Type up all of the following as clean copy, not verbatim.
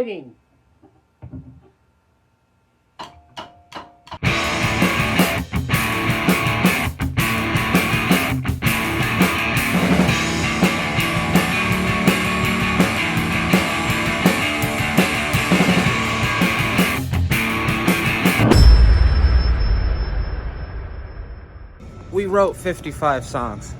writing. We wrote 55 songs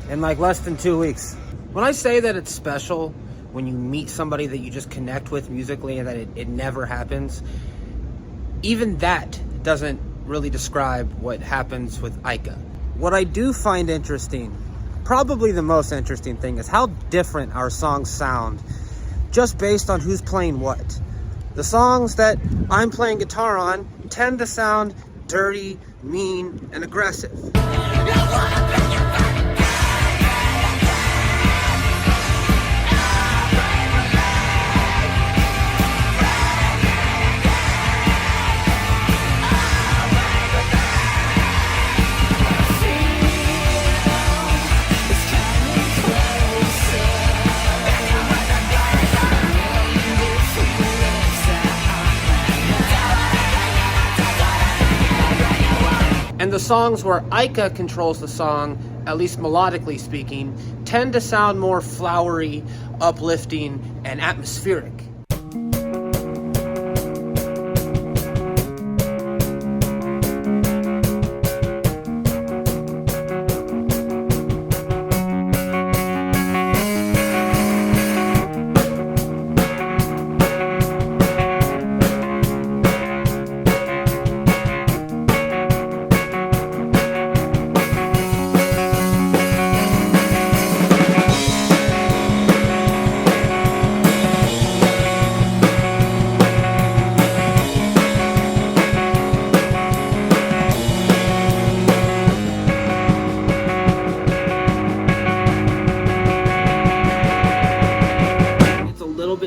in like less than 2 weeks. When I say that it's special when you meet somebody that you just connect with musically and that it never happens, even that doesn't really describe what happens with Aika. What I do find interesting, probably the most interesting thing, is how different our songs sound just based on who's playing what. The songs that I'm playing guitar on tend to sound dirty, mean, and aggressive. And the songs where Aika controls the song, at least melodically speaking, tend to sound more flowery, uplifting, and atmospheric.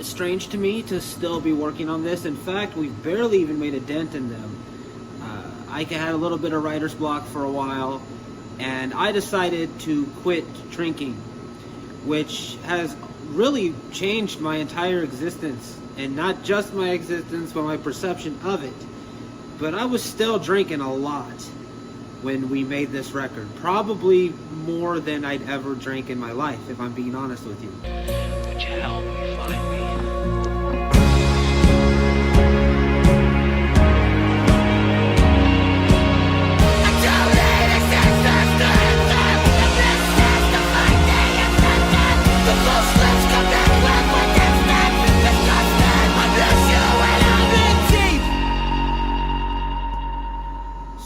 Strange to me to still be working on this. In fact, we've barely even made a dent in them. Aika had a little bit of writer's block for a while, and I decided to quit drinking, which has really changed my entire existence, and not just my existence, but my perception of it. But I was still drinking a lot when we made this record, probably more than I'd ever drank in my life, if I'm being honest with you. Would you help me find me?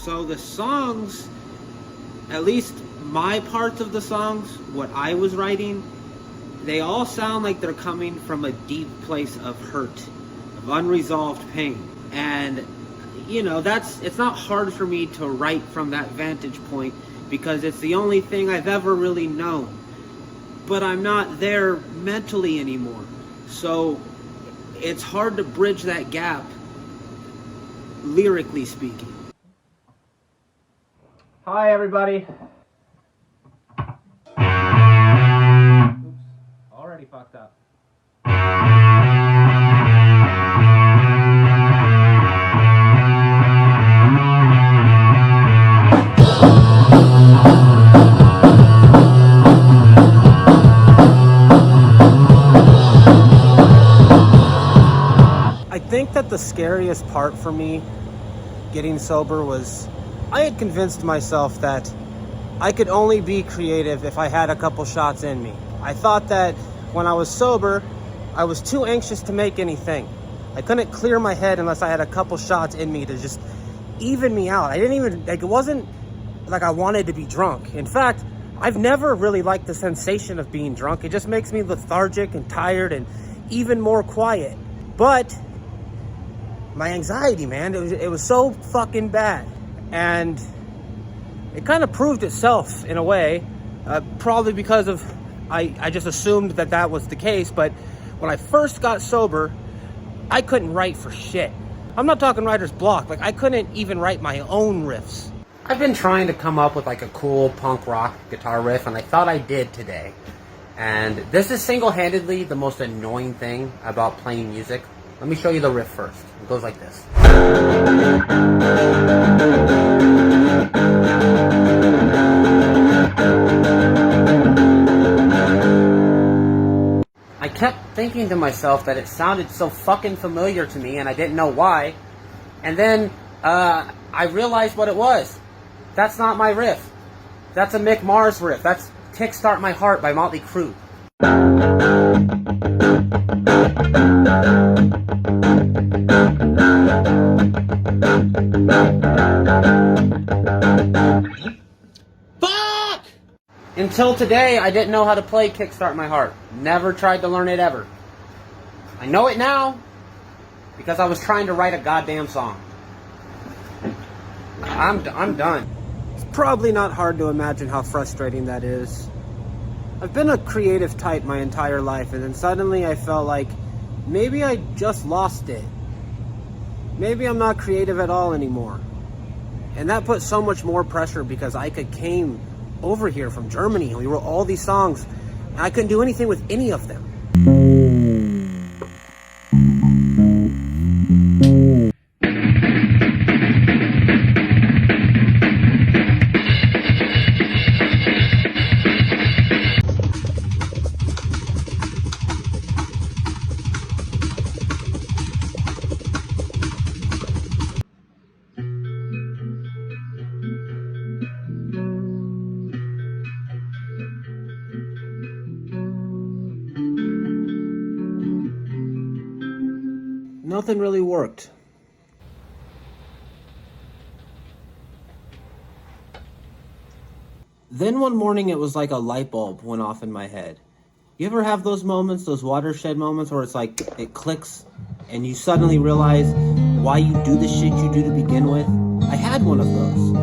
So the songs, at least my parts of the songs, what I was writing, they all sound like they're coming from a deep place of hurt, of unresolved pain. And, you know, it's not hard for me to write from that vantage point because it's the only thing I've ever really known. But I'm not there mentally anymore. So it's hard to bridge that gap, lyrically speaking. Hi, everybody. Oops. Already fucked up. I think that the scariest part for me getting sober was I had convinced myself that I could only be creative if I had a couple shots in me. I thought that when I was sober, I was too anxious to make anything. I couldn't clear my head unless I had a couple shots in me to just even me out. I didn't even, like, it wasn't like I wanted to be drunk. In fact, I've never really liked the sensation of being drunk. It just makes me lethargic and tired and even more quiet. But my anxiety, man, it was so fucking bad. And it kind of proved itself in a way, probably because of, I just assumed that that was the case. But when I first got sober, I couldn't write for shit. I'm not talking writer's block. Like, I couldn't even write my own riffs. I've been trying to come up with like a cool punk rock guitar riff, and I thought I did today. And this is single-handedly the most annoying thing about playing music. Let me show you the riff first. It goes like this. I kept thinking to myself that it sounded so fucking familiar to me, and I didn't know why. And then I realized what it was. That's not my riff. That's a Mick Mars riff. That's Kickstart My Heart by Motley Crue. Fuck! Until today, I didn't know how to play Kickstart My Heart. Never tried to learn it ever. I know it now because I was trying to write a goddamn song. I'm done. It's probably not hard to imagine how frustrating that is. I've been a creative type my entire life, and then suddenly I felt like maybe I just lost it. Maybe I'm not creative at all anymore. And that put so much more pressure because I came over here from Germany and we wrote all these songs and I couldn't do anything with any of them. Nothing really worked. Then one morning it was like a light bulb went off in my head. You ever have those moments, those watershed moments where it's like it clicks and you suddenly realize why you do the shit you do to begin with? I had one of those.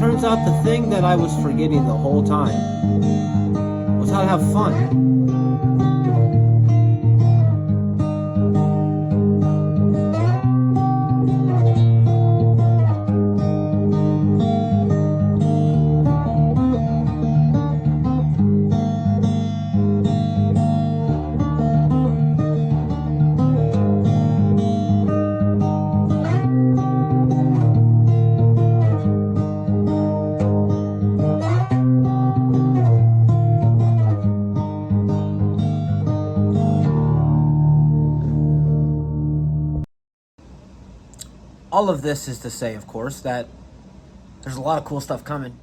Turns out the thing that I was forgetting the whole time was how to have fun. All of this is to say, of course, that there's a lot of cool stuff coming.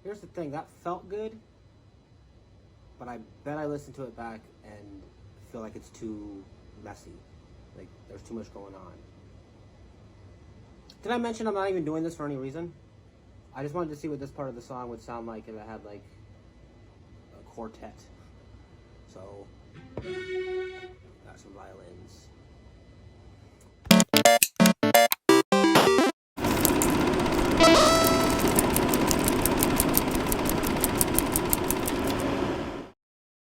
Here's the thing, that felt good, but I bet I listened to it back and feel like it's too messy. Like, there's too much going on. Did I mention I'm not even doing this for any reason? I just wanted to see what this part of the song would sound like if it had, like, a quartet. So, got some violins.